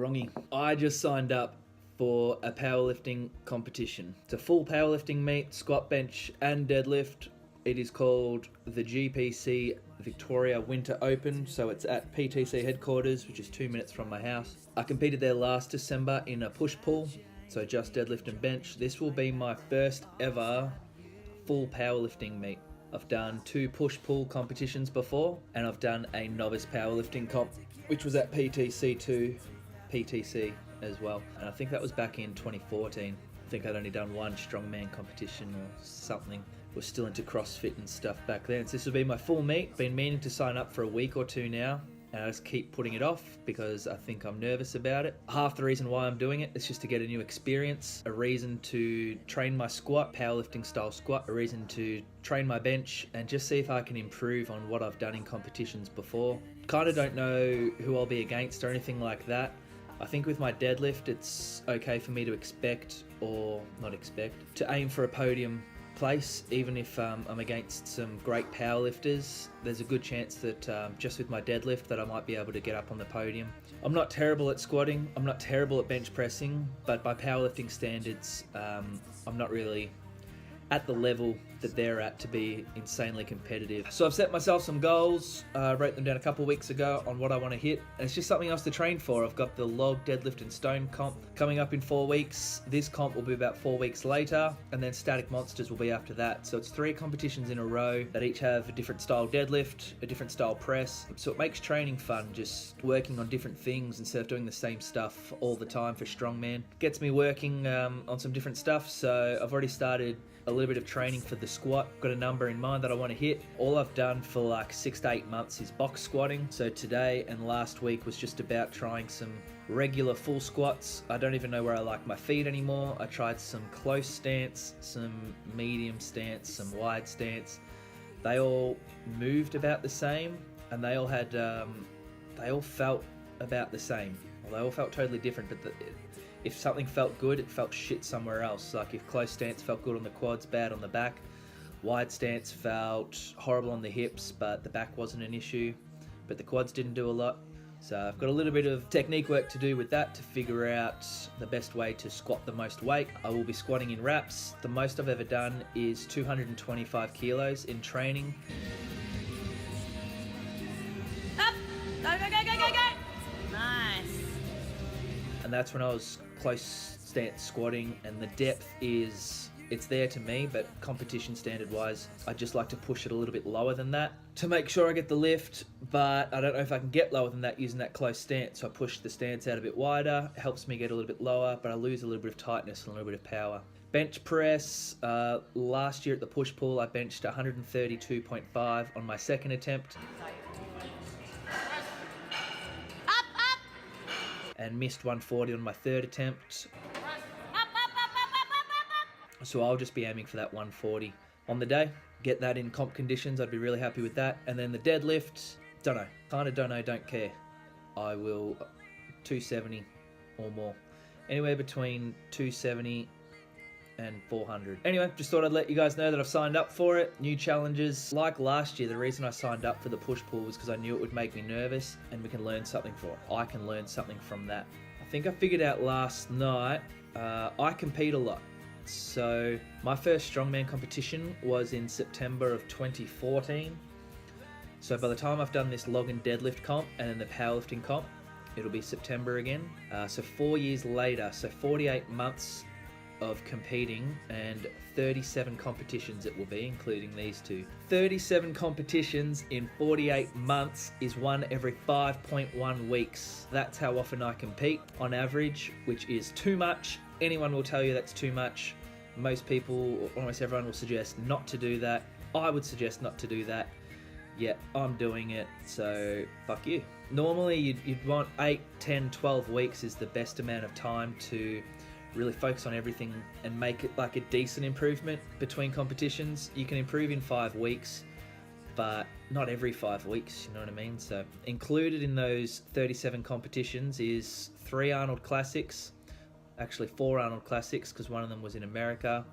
Wrongy. I just signed up for a powerlifting competition. It's a full powerlifting meet, squat, bench and deadlift. It is called the GPC Victoria Winter Open, so it's at PTC headquarters, which is 2 minutes from my house. I competed there last December in a push-pull, so just deadlift and bench. This will be my first ever full powerlifting meet. I've done 2 push-pull competitions before, and I've done a novice powerlifting comp, which was at PTC2 PTC as well. And I think that was back in 2014. I think I'd only done 1 strongman competition or something. Was still into CrossFit and stuff back then. So this will be my full meet. Been meaning to sign up for a week or 2 now, and I just keep putting it off because I think I'm nervous about it. Half the reason why I'm doing it is just to get a new experience, a reason to train my squat, powerlifting style squat, a reason to train my bench and just see if I can improve on what I've done in competitions before. Kind of don't know who I'll be against or anything like that. I think with my deadlift it's okay for me to expect, or not expect, to aim for a podium place. Even if I'm against some great powerlifters, there's a good chance that just with my deadlift that I might be able to get up on the podium. I'm not terrible at squatting, I'm not terrible at bench pressing, but by powerlifting standards I'm not really at the level that they're at to be insanely competitive. So I've set myself some goals, wrote them down a couple weeks ago on what I want to hit, and it's just something else to train for. I've got the log, deadlift and stone comp coming up in 4 weeks. This comp will be about 4 weeks later, and then static monsters will be after that. So it's 3 competitions in a row that each have a different style deadlift, a different style press. So it makes training fun, just working on different things instead of doing the same stuff all the time for strongman. Gets me working on some different stuff, so I've already started a little bit of training for the squat. Got a number in mind that I want to hit. All I've done for like 6 to 8 months is box squatting. So today and last week was just about trying some regular full squats. I don't even know where I like my feet anymore. I tried some close stance, some medium stance, some wide stance. They all moved about the same, and they all had, they all felt about the same. Well, they all felt totally different, but if something felt good, it felt shit somewhere else. Like if close stance felt good on the quads, bad on the back. Wide stance felt horrible on the hips, but the back wasn't an issue. But the quads didn't do a lot. So I've got a little bit of technique work to do with that to figure out the best way to squat the most weight. I will be squatting in reps. The most I've ever done is 225 kilos in training. Up! Go, go, go, go, go, go! Nice. And that's when I was close stance squatting, and the depth is, it's there to me, but competition standard wise, I just like to push it a little bit lower than that to make sure I get the lift, but I don't know if I can get lower than that using that close stance. So I push the stance out a bit wider, it helps me get a little bit lower, but I lose a little bit of tightness and a little bit of power. Bench press, last year at the push-pull I benched 132.5 on my second attempt. And missed 140 on my third attempt. So I'll just be aiming for that 140 on the day. Get that in comp conditions, I'd be really happy with that. And then the deadlift, don't know, kinda don't know, don't care. I will 270 or more. Anywhere between 270 and 400. Anyway, just thought I'd let you guys know that I've signed up for it. New challenges. Like last year, the reason I signed up for the push-pull was because I knew it would make me nervous, and we can learn something from it. I can learn something from that. I think I figured out last night, I compete a lot. So my first strongman competition was in September of 2014. So by the time I've done this log and deadlift comp and then the powerlifting comp, it'll be September again. So 4 years later, so 48 months of competing and 37 competitions it will be, including these 2. 37 competitions in 48 months is one every 5.1 weeks. That's how often I compete on average, which is too much. Anyone will tell you that's too much. Most people, almost everyone will suggest not to do that. I would suggest not to do that. Yeah, I'm doing it, so fuck you. Normally you'd want 8, 10, 12 weeks is the best amount of time to really focus on everything and make it like a decent improvement between competitions. You can improve in 5 weeks, but not every 5 weeks, you know what I mean? So included in those 37 competitions is 3 Arnold Classics, actually 4 Arnold Classics because one of them was in America,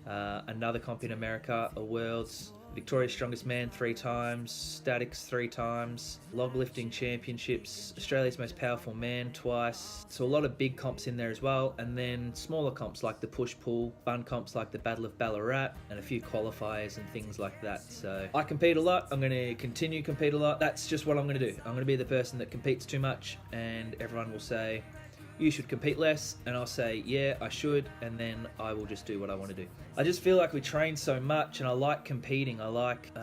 another comp in America, a Worlds, Victoria's Strongest Man 3 times, Statics 3 times, Log Lifting Championships, Australia's Most Powerful Man twice. So a lot of big comps in there as well, and then smaller comps like the push-pull, fun comps like the Battle of Ballarat, and a few qualifiers and things like that. So I compete a lot. I'm going to continue to compete a lot. That's just what I'm going to do. I'm going to be the person that competes too much, and everyone will say, you should compete less, and I'll say, yeah, I should, and then I will just do what I want to do. I just feel like we train so much, and I like competing. I like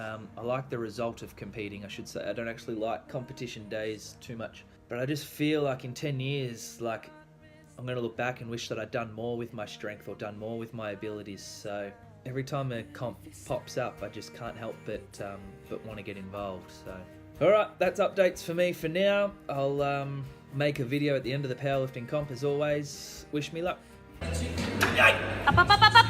the result of competing, I should say. I don't actually like competition days too much, but I just feel like in 10 years, like I'm going to look back and wish that I'd done more with my strength or done more with my abilities. So every time a comp pops up, I just can't help but want to get involved. So, all right, that's updates for me for now. I'll make a video at the end of the powerlifting comp as always. Wish me luck. Up, up, up, up, up.